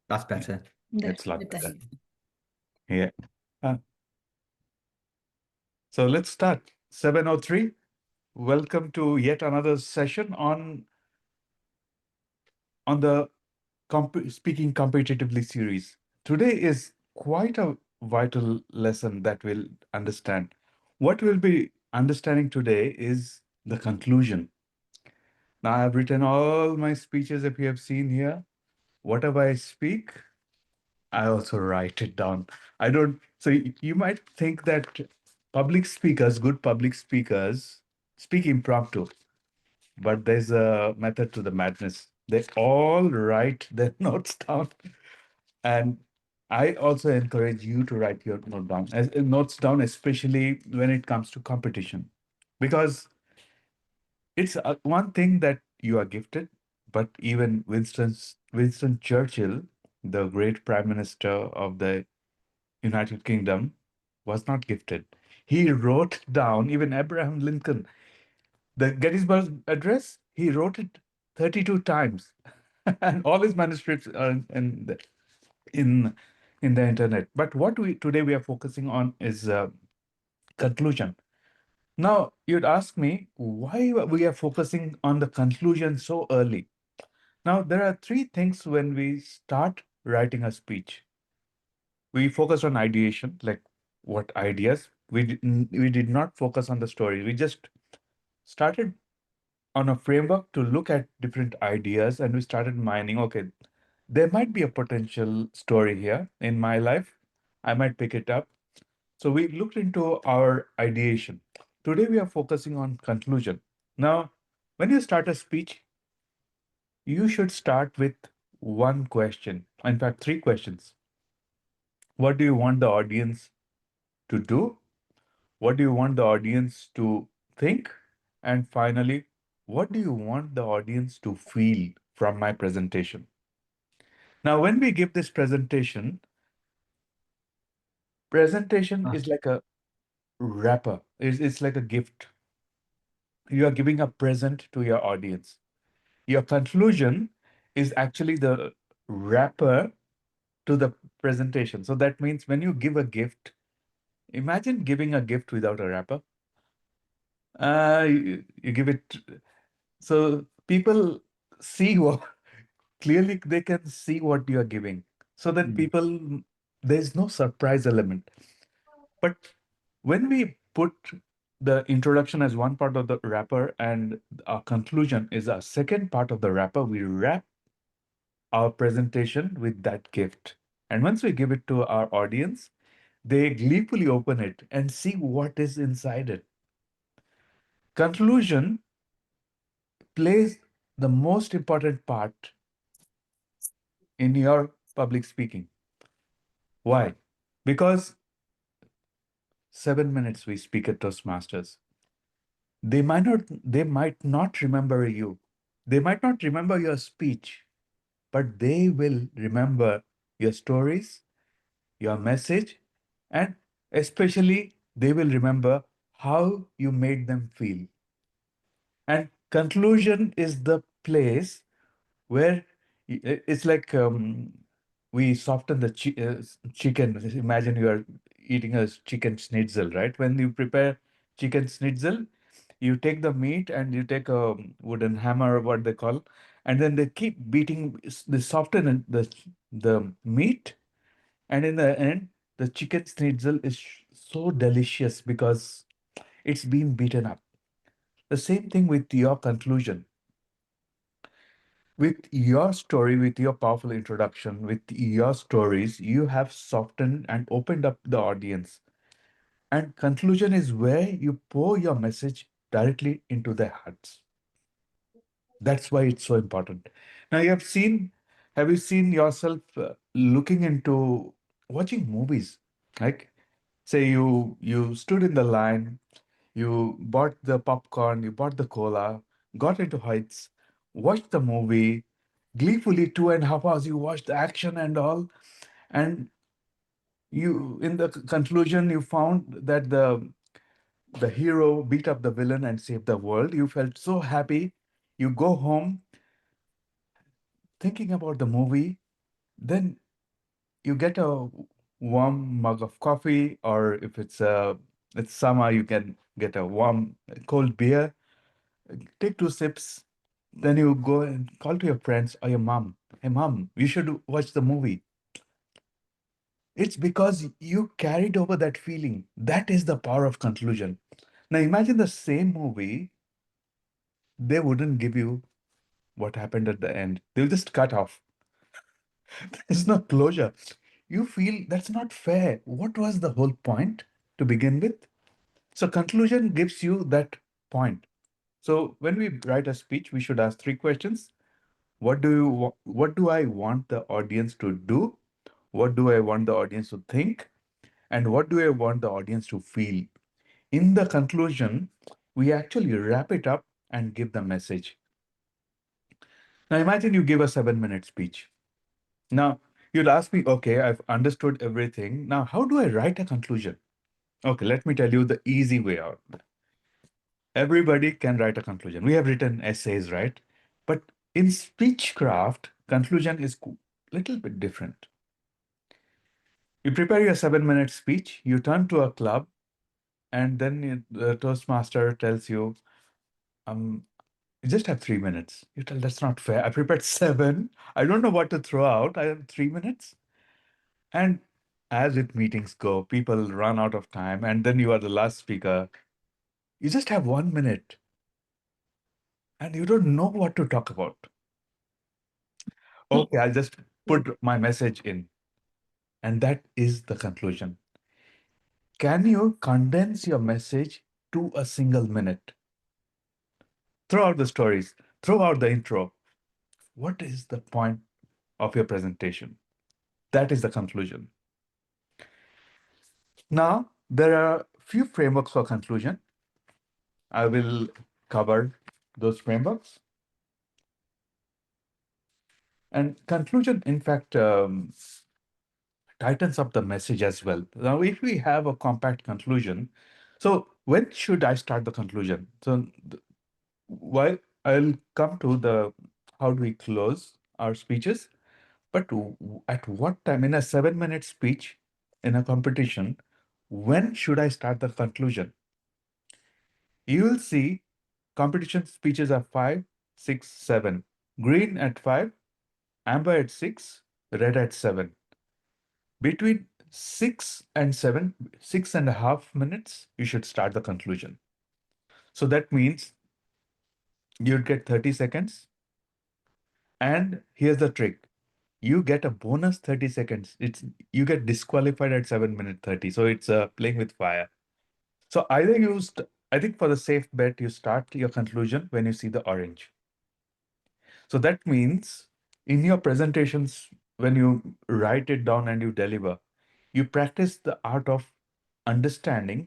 That's better. It's a lot Better. better. Yeah. Uh, so let's start. 7:03. Welcome to yet another session on the Speaking Competitively series. Today is quite a vital lesson that we'll understand. What we'll be understanding today is the conclusion. Now, I've written all my speeches, if you have seen here. Whatever I speak, I also write it down. I don't, so you might think that good public speakers, speak impromptu, but there's a method to the madness. They all write their notes down. And I also encourage you to write your notes down, especially when it comes to competition, because it's one thing that you are gifted, but even Winston Churchill, the great Prime Minister of the United Kingdom, was not gifted. He wrote down, even Abraham Lincoln, the Gettysburg Address, he wrote it 32 times. And all his manuscripts are in in the internet. But what we today we are focusing on is conclusion. Now, you'd ask me why we are focusing on the conclusion so early. Now, there are three things when we start writing a speech. We focus on ideation, like what ideas. We did not focus on the story. We just started on a framework to look at different ideas and we started mining. Okay, there might be a potential story here in my life. I might pick it up. So we looked into our ideation. Today we are focusing on conclusion. Now, when you start a speech, you should start with one question. In fact, three questions. What do you want the audience to do? What do you want the audience to think? And finally, what do you want the audience to feel from my presentation? Now, when we give this presentation Ah, is like a wrapper. It's like a gift. You are giving a present to your audience. Your conclusion is actually the wrapper to the presentation. So that means when you give a gift, imagine giving a gift without a wrapper. You give it, so people see what clearly they can see what you are giving. So that mm, there's no surprise element. But when we put the introduction as one part of the wrapper and our conclusion is a second part of the wrapper, we wrap our presentation with that gift. And once we give it to our audience, they gleefully open it and see what is inside it. Conclusion plays the most important part in your public speaking. Why? Because 7 minutes we speak at Toastmasters. They might not remember you. They might not remember your speech, but they will remember your stories, your message, and especially they will remember how you made them feel. And conclusion is the place where it's like we soften the chicken. Imagine you are eating a chicken schnitzel, right? When you prepare chicken schnitzel, you take the meat and you take a wooden hammer, what they call, and then they keep beating, they soften the meat, and in the end, the chicken schnitzel is so delicious because it's been beaten up. The same thing with your conclusion. With your story, with your powerful introduction, with your stories, you have softened and opened up the audience. And conclusion is where you pour your message directly into their hearts. That's why it's so important. Now, have you seen yourself looking into watching movies? Like, say you stood in the line, you bought the popcorn, you bought the cola, got into Heights, watched the movie, gleefully 2.5 hours, you watched the action and all, and you in the conclusion you found that the hero beat up the villain and saved the world. You felt so happy. You go home thinking about the movie, Then you get a warm mug of coffee, or if it's summer, you can get a warm cold beer. Take two sips. Then you go and call to your friends or your mom. Hey, mom, we should watch the movie. It's because you carried over that feeling. That is the power of conclusion. Now imagine the same movie, they wouldn't give you what happened at the end. They'll just cut off. There's no closure. You feel that's not fair. What was the whole point to begin with? So conclusion gives you that point. So when we write a speech, we should ask three questions. What do I want the audience to do? What do I want the audience to think? And what do I want the audience to feel? In the conclusion, we actually wrap it up and give the message. Now imagine you give a 7-minute speech. Now you'll ask me, okay, I've understood everything. Now, how do I write a conclusion? Okay, let me tell you the easy way out. Everybody can write a conclusion. We have written essays, right? But in speechcraft, conclusion is a little bit different. You prepare your 7-minute speech, you turn to a club, and then the Toastmaster tells you, um, you just have 3 minutes. You tell, that's not fair. I prepared seven. I don't know what to throw out. I have 3 minutes. And as with meetings go, people run out of time, and then you are the last speaker. You just have 1 minute, and you don't know what to talk about. Okay, I'll just put my message in. And that is the conclusion. Can you condense your message to a single minute? Throw out the stories, throw out the intro. What is the point of your presentation? That is the conclusion. Now, there are few frameworks for conclusion. I will cover those frameworks. And conclusion, in fact, tightens up the message as well. Now, if we have a compact conclusion, so when should I start the conclusion? So, while I'll come to the how do we close our speeches, but at what time in a 7-minute speech in a competition, when should I start the conclusion? You will see competition speeches are 5, 6, 7. Green at 5, amber at 6, red at 7. Between 6 and 7, 6.5 minutes, you should start the conclusion. So that means you'd get 30 seconds. And here's the trick. You get a bonus 30 seconds. You get disqualified at 7 minute 30. So it's playing with fire. So either I think for the safe bet, you start your conclusion when you see the orange. So that means in your presentations, when you write it down and you deliver, you practice the art of understanding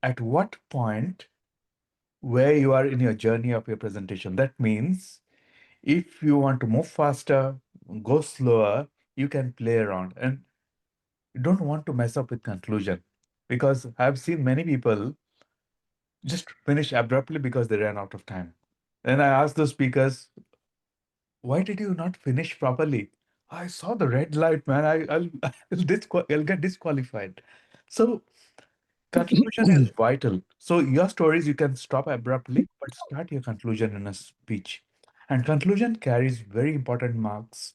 at what point where you are in your journey of your presentation. That means if you want to move faster, go slower, you can play around and you don't want to mess up with conclusion because I've seen many people just finish abruptly because they ran out of time. Then I asked the speakers, why did you not finish properly? I saw the red light, man. I'll get disqualified. So conclusion is vital. So your stories, you can stop abruptly, but start your conclusion in a speech. And conclusion carries very important marks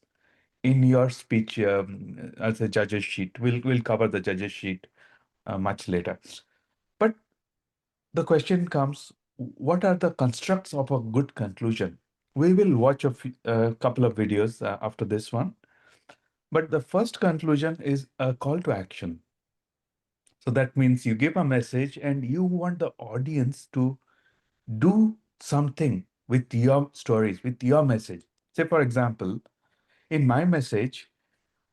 in your speech as a judge's sheet. We'll cover the judge's sheet much later. But the question comes, what are the constructs of a good conclusion? We will watch a couple of videos after this one. But the first conclusion is a call to action. So that means you give a message and you want the audience to do something with your stories, with your message. Say, for example, in my message,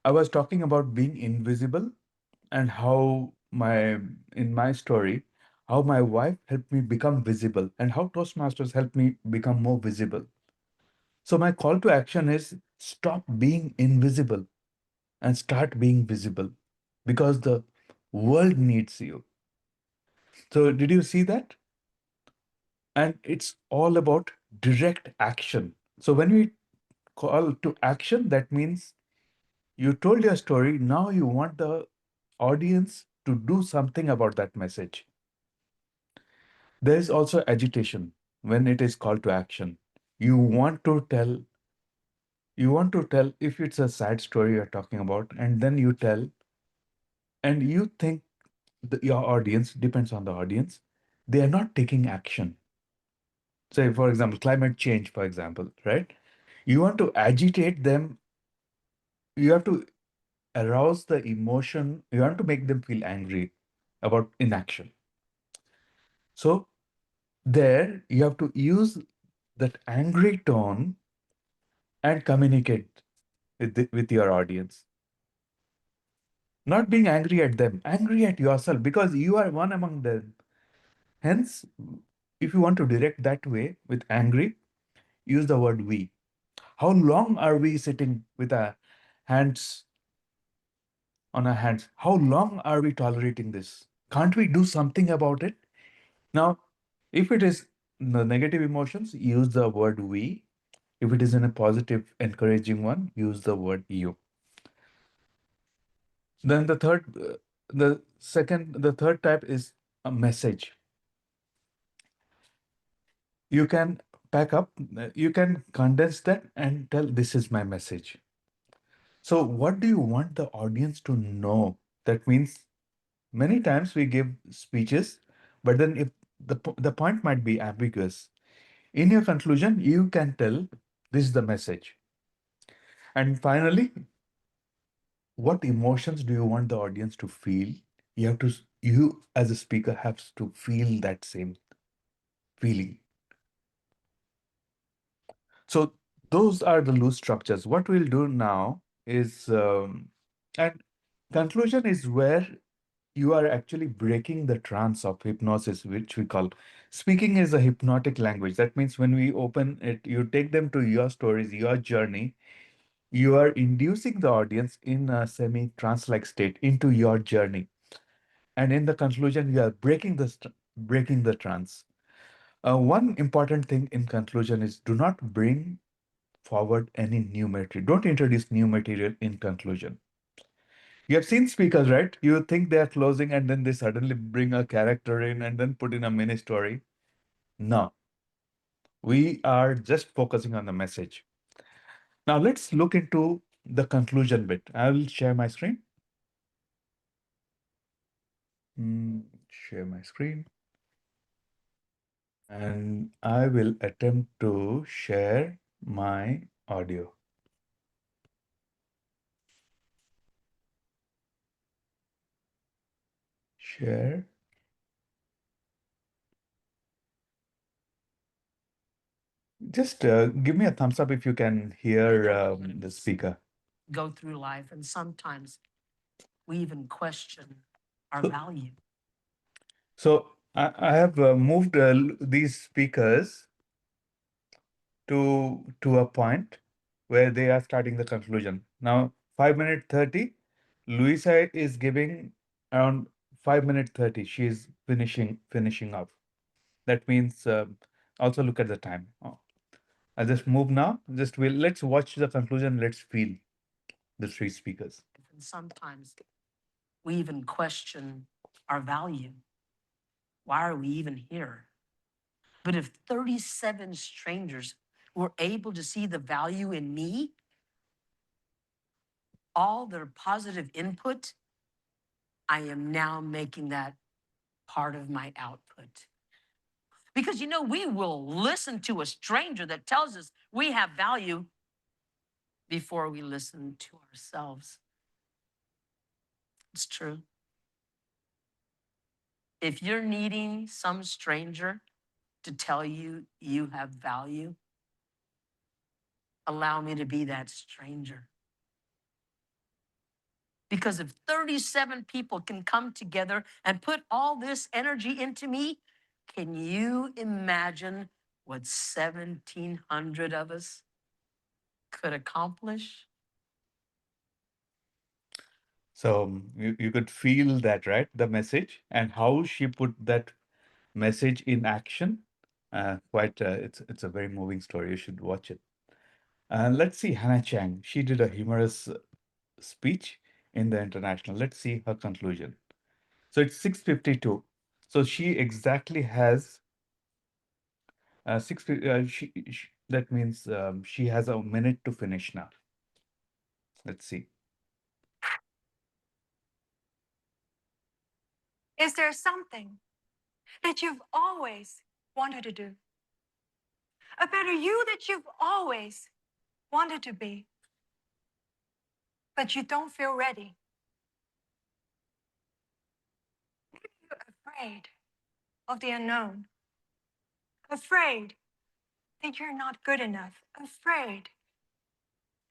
I was talking about being invisible and how in my story, how my wife helped me become visible and how Toastmasters helped me become more visible. So my call to action is stop being invisible and start being visible because the world needs you. So did you see that? And it's all about direct action. So when we call to action, that means you told your story. Now you want the audience to do something about that message. There is also agitation when it is call to action. You want to tell, if it's a sad story you're talking about, and then you tell, and you think your audience depends on the audience, they are not taking action. Say, for example, climate change, for example, right? You want to agitate them, you have to arouse the emotion, you want to make them feel angry about inaction. So there you have to use that angry tone and communicate with your audience. Not being angry at them, angry at yourself, because you are one among them. Hence, if you want to direct that way with angry, use the word we. How long are we sitting with our hands on our hands? How long are we tolerating this? Can't we do something about it? Now, if it is the negative emotions, use the word we. If it is in a positive, encouraging one, use the word you. Then the third type is a message. You can pack up, you can condense that and tell this is my message. So, what do you want the audience to know? That means many times we give speeches, but then if the point might be ambiguous, in your conclusion, you can tell this is the message. And finally, what emotions do you want the audience to feel? You as a speaker have to feel that same feeling. So those are the loose structures. What we'll do now is, and conclusion is where you are actually breaking the trance of hypnosis, which we call speaking is a hypnotic language. That means when we open it, you take them to your stories, your journey, you are inducing the audience in a semi-trance-like state into your journey. And in the conclusion, you are breaking the trance. One important thing in conclusion is do not bring forward any new material. Don't introduce new material in conclusion. You have seen speakers, right? You think they are closing and then they suddenly bring a character in and then put in a mini story. No, we are just focusing on the message. Now let's look into the conclusion bit. I will share my screen. Share my screen. And I will attempt to share my audio. Share. Just give me a thumbs up if you can hear the speaker. Go through life, and sometimes we even question our So, value. I have moved these speakers to a point where they are starting the conclusion. Now, 5 minute 30, Louisa is giving around 5 minute 30. She is finishing up. That means also look at the time. Oh, I'll just move now. Let's watch the conclusion. Let's feel the three speakers. And sometimes we even question our value. Why are we even here? But if 37 strangers were able to see the value in me, all their positive input, I am now making that part of my output. Because we will listen to a stranger that tells us we have value before we listen to ourselves. It's true. If you're needing some stranger to tell you you have value, allow me to be that stranger. Because if 37 people can come together and put all this energy into me, can you imagine what 1,700 of us could accomplish? So you could feel that, right? The message and how she put that message in action. It's a very moving story. You should watch it. And let's see Hannah Chang. She did a humorous speech in the international. Let's see her conclusion. So it's 6:52. So she exactly has that means she has a minute to finish now. Let's see. Is there something that you've always wanted to do? A better you that you've always wanted to be, but you don't feel ready? Maybe you're afraid of the unknown, afraid that you're not good enough, afraid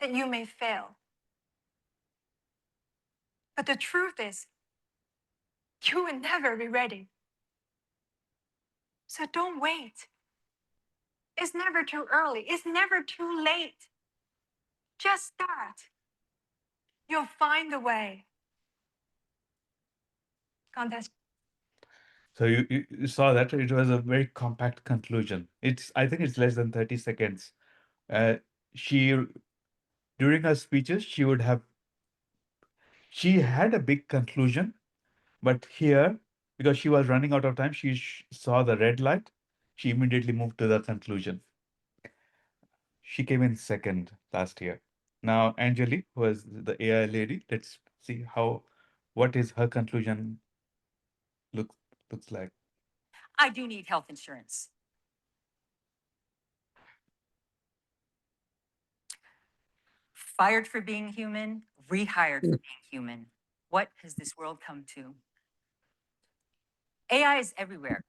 that you may fail. But the truth is, you will never be ready. So don't wait. It's never too early. It's never too late. Just start. You'll find the way. Contest. So you saw that it was a very compact conclusion. I think it's less than 30 seconds. She during her speeches she had a big conclusion, but here, because she was running out of time, she saw the red light. She immediately moved to the conclusion. She came in second last year. Now Anjali, who is the AI lady, let's see what is her conclusion looks looks like. I do need health insurance. Fired for being human, rehired for being human. What has this world come to? AI is everywhere.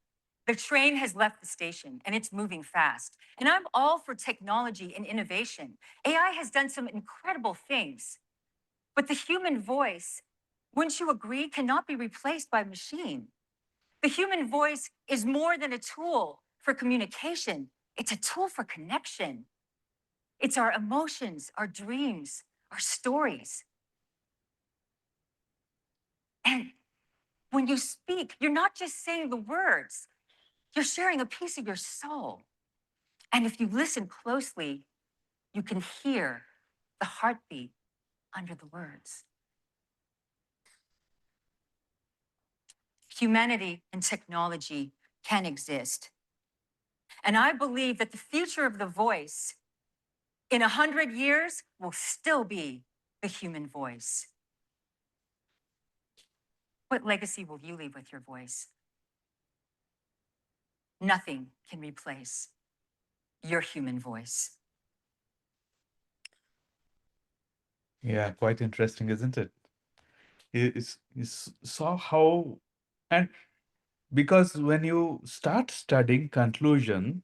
The train has left the station and it's moving fast. And I'm all for technology and innovation. AI has done some incredible things, but the human voice, wouldn't you agree, cannot be replaced by machine. The human voice is more than a tool for communication, it's a tool for connection. It's our emotions, our dreams, our stories. And when you speak, you're not just saying the words, you're sharing a piece of your soul. And if you listen closely, you can hear the heartbeat under the words. Humanity and technology can exist. And I believe that the future of the voice in 100 years will still be the human voice. What legacy will you leave with your voice? Nothing can replace your human voice. Yeah, quite interesting, isn't it? Saw how, and because when you start studying conclusion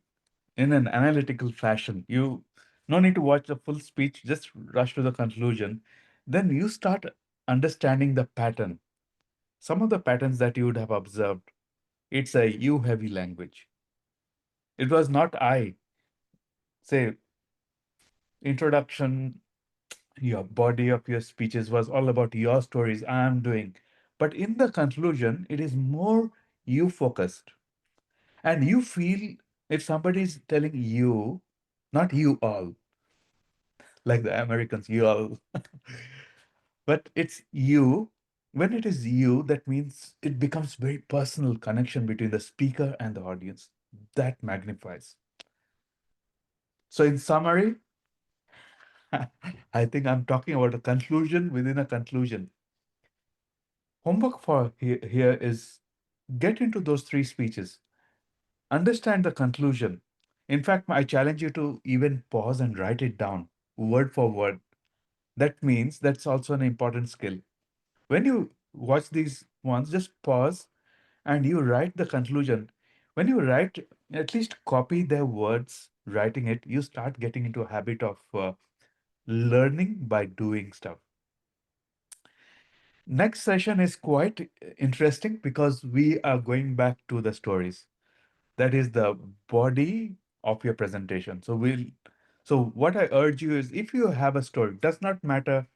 in an analytical fashion, you no need to watch the full speech, just rush to the conclusion. Then you start understanding the pattern. Some of the patterns that you would have observed, it's a you heavy language. It was not I. Say, introduction, your body of your speeches was all about your stories I am doing. But in the conclusion, it is more you focused. And you feel if somebody is telling you, not you all, like the Americans, you all, but it's you. When it is you, that means it becomes very personal connection between the speaker and the audience. That magnifies. So in summary, I think I'm talking about a conclusion within a conclusion. Homework for here is get into those three speeches, understand the conclusion. In fact, I challenge you to even pause and write it down word for word. That means that's also an important skill. When you watch these ones, just pause and you write the conclusion. When you write, at least copy their words, writing it, you start getting into a habit of learning by doing stuff. Next session is quite interesting because we are going back to the stories. That is the body of your presentation. So what I urge you is if you have a story, does not matter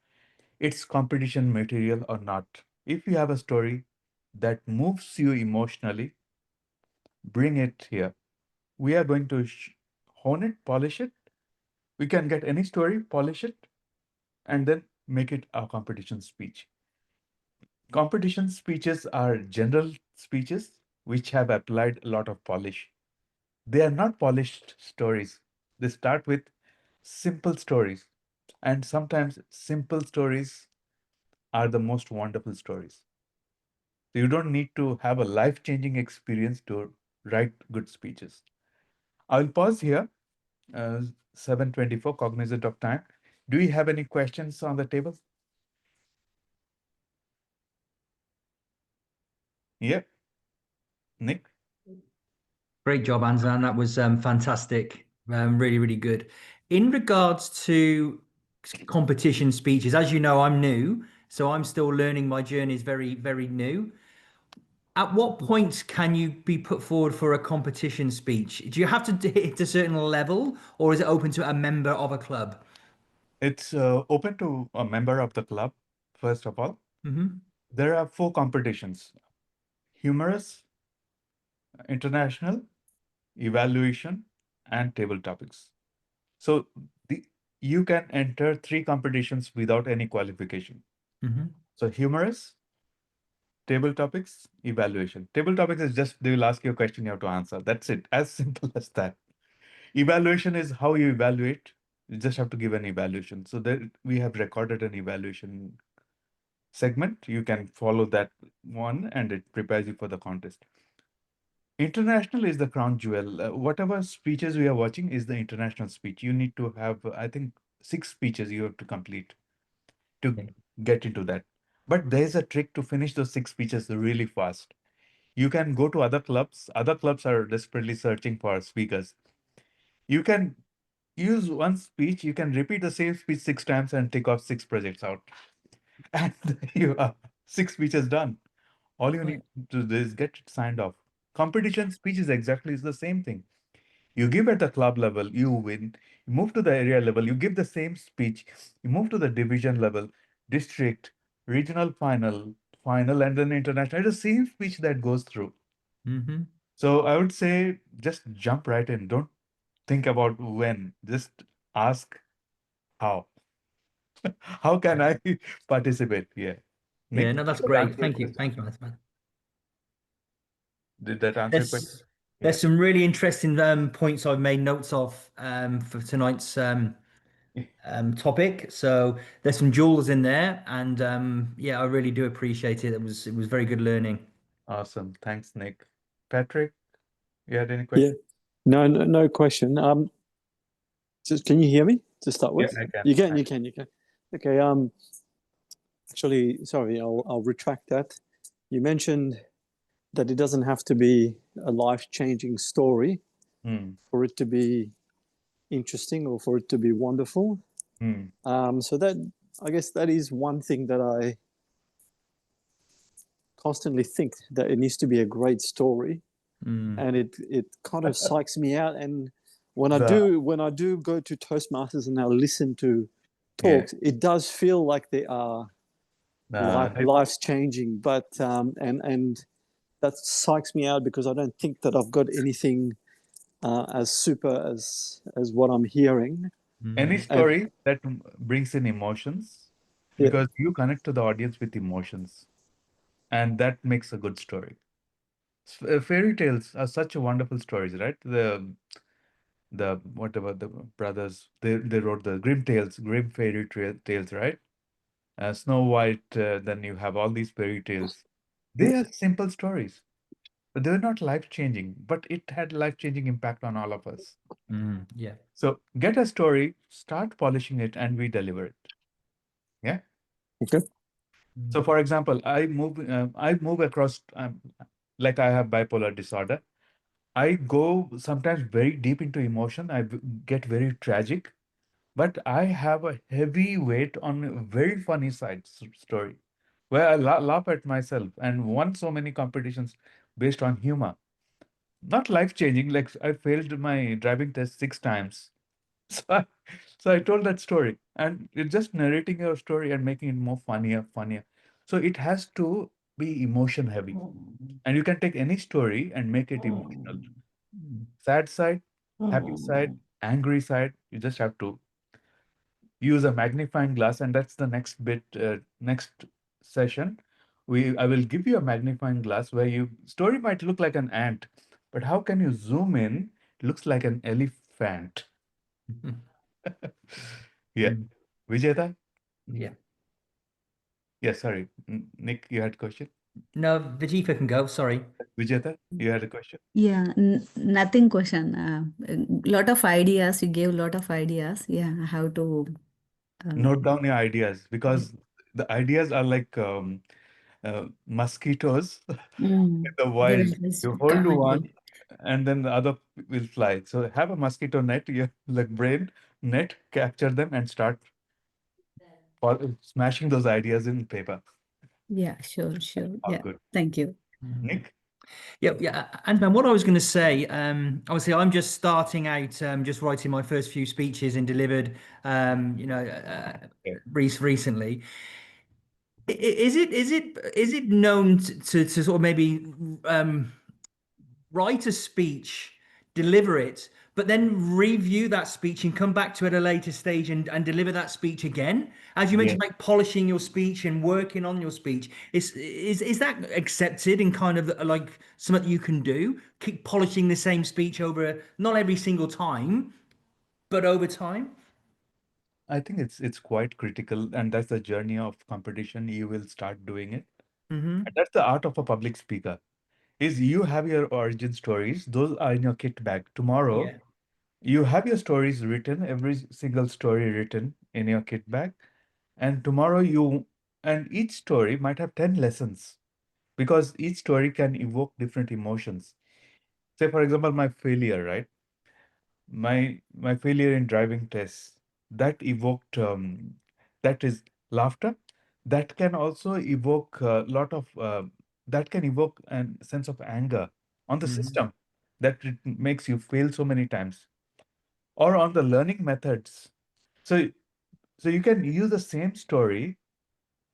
it's competition material or not. If you have a story that moves you emotionally, bring it here. We are going to hone it, polish it, We can get any story, polish it, and then make it a competition speech. Competition speeches are general speeches which have applied a lot of polish. They are not polished stories. They start with simple stories. And sometimes simple stories are the most wonderful stories. So you don't need to have a life-changing experience to write good speeches. I'll pause here. 7:24, cognizant of time. Do you have any questions on the table? Yeah, Nick? Great job, Anzan. That was fantastic. Really, really good. In regards to competition speeches, as you know, I'm new, so I'm still learning. My journey is very, very new. At what point can you be put forward for a competition speech? Do you have to hit a certain level, or is it open to a member of a club? It's open to a member of the club, first of all. Mm-hmm. There are 4 competitions: humorous, international, evaluation, and table topics. So you can enter 3 competitions without any qualification. Mm-hmm. So humorous, table topics, evaluation. Table topics is just they will ask you a question, you have to answer. That's it. As simple as that. Evaluation is how you evaluate. You just have to give an evaluation. So there we have recorded an evaluation segment. You can follow that one and it prepares you for the contest. International is the crown jewel. Whatever speeches we are watching is the international speech. You need to have, I think, 6 speeches you have to complete to Okay. get into that. But there's a trick to finish those 6 speeches really fast. You can go to other clubs. Other clubs are desperately searching for speakers. You can use one speech. You can repeat the same speech 6 times and tick off 6 projects out. And you are 6 speeches done. All you need to do is get it signed off. Competition speech is exactly the same thing. You give at the club level, you win. You move to the area level, you give the same speech. You move to the division level, district, regional final, and then international. It's the same speech that goes through. Mm-hmm. So I would say just jump right in. Don't think about when. Just ask how. How can I participate? Yeah. Yeah, Nick, no, that's did that great. answer your Thank you. question? Thank you, Anzan. Did that answer your question? There's some really interesting points I've made notes of for tonight's topic. So there's some jewels in there, and yeah, I really do appreciate it. It was very good learning. Awesome. Thanks, Nick. Patrick, you had any Yeah, questions? no question. Just can you hear me to start with? I can. You can. Okay. Actually, sorry, I'll retract that. You mentioned that it doesn't have to be a life-changing story Hmm. for it to be interesting or for it to be wonderful. Hmm. So that, I guess, that is one thing that I constantly think, that it needs to be a great story, and it kind of psychs me out. And when I do go to Toastmasters and I listen to talks, it does feel like they are life's changing, but and that psychs me out, because I don't think that I've got anything as super as what I'm hearing. Any And story that brings in emotions, yeah, because you connect to the audience with emotions, and that makes a good story. Fairy tales are such a wonderful stories, right? The whatever the brothers they wrote the Grimm fairy tales, right? Snow White. Then you have all these fairy tales. They are simple stories, but they're not life changing. But it had life changing impact on all of us. Yeah. So get a story, start polishing it, and we deliver it. Yeah. okay. So, for example, I move across, like I have bipolar disorder. I go sometimes very deep into emotion. Get very tragic, but I have a heavy weight on a very funny side story, where I laugh at myself and won so many competitions based on humor. Not life changing. Like I failed my driving test 6 times. So I told that story, and it's just narrating your story and making it more funnier. So it has to be emotion heavy, and you can take any story and make it emotional. Sad side, happy side, angry side. You just have to use a magnifying glass, and that's the next bit, next session. I will give you a magnifying glass where story might look like an ant, but how can you zoom in? It looks like an elephant. Yeah. Mm. Vijayata? Yeah. Yeah, sorry. Nick, you had a question? No, Vajifa can go. Sorry. Vijayata, you had a question? Yeah, nothing question. Lot of ideas. You gave lot of ideas. Yeah, how to. Note down your ideas, because the ideas are like mosquitoes in the They wild. will just You hold come to and one, go. and then the other will fly. So have a mosquito net, your like brain net, capture them and start smashing those ideas in paper. Yeah, sure, sure. Oh, Yeah, good. thank you. Nick? Yeah. And what I was going to say, obviously, I'm just starting out, just writing my first few speeches and delivered, recently. Is it known to sort of maybe write a speech, deliver it, but then review that speech and come back to it at a later stage and deliver that speech again? As you mentioned, like polishing your speech and working on your speech. Is that accepted in kind of like something that you can do? Keep polishing the same speech over, not every single time, but over time? I think it's quite critical, and that's the journey of competition. You will start doing it. Mm-hmm. And that's the art of a public speaker. Is you have your origin stories, those are in your kit bag. Tomorrow, Yeah. you have your stories written, every single story written in your kit bag. And tomorrow and each story might have 10 lessons, because each story can evoke different emotions. Say, for example, my failure, right? My failure in driving tests, that evoked, that is laughter. That can also evoke a lot of, that can evoke a sense of anger on the Mm-hmm. system that it makes you fail so many times, or on the learning methods. So, so you can use the same story,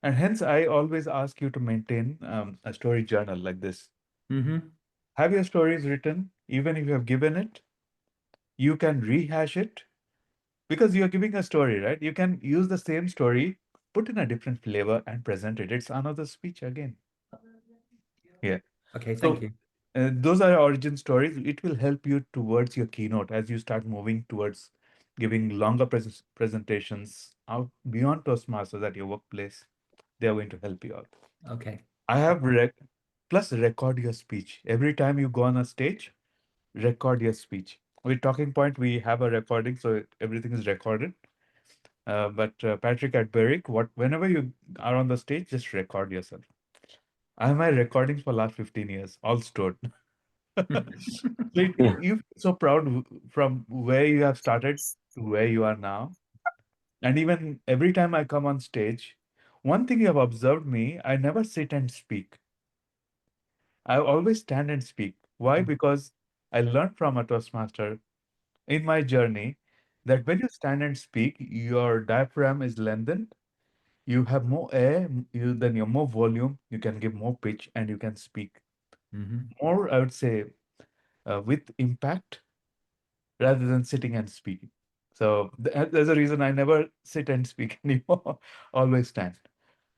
and hence I always ask you to maintain a story journal like this. Mm-hmm. Have your stories written, even if you have given it. You can rehash it, because you're giving a story, right? You can use the same story, put in a different flavor, and present it. It's another speech again. Yeah. Okay, So thank you. those are origin stories. It will help you towards your keynote as you start moving towards giving longer presentations out beyond Toastmasters at your workplace. They are going to help you out. Okay. I have plus record your speech. Every time you go on a stage, record your speech. With Talking Point, we have a recording, so everything is recorded. But Patrick at Berwick, whenever you are on the stage, just record yourself. I have my recordings for last 15 years, all stored. You feel so proud from where you have started to where you are now. And even every time I come on stage, one thing you have observed me, I never sit and speak. I always stand and speak. Why? Because I learned from a Toastmaster in my journey that when you stand and speak, your diaphragm is lengthened. You have more air, then you have more volume, you can give more pitch, and you can speak Mm-hmm. more, I would say, with impact rather than sitting and speaking. So there's a reason I never sit and speak anymore, always stand.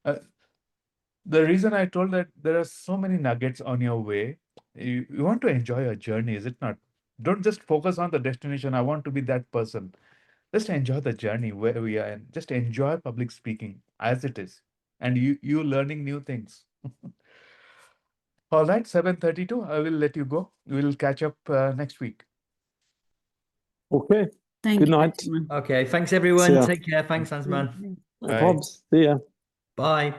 The reason I told that there are so many nuggets on your way, you want to enjoy your journey, is it not? Don't just focus on the destination. I want to be that person. Just enjoy the journey where we are, and just enjoy public speaking as it is, and you learning new things. All right, 7:32. I will let you go. We'll catch up next week. Okay. Thank Good you, night. Ansman. Okay, thanks See everyone. ya. Take care. Thanks, Ansman. No Bye. problems. See ya. Bye.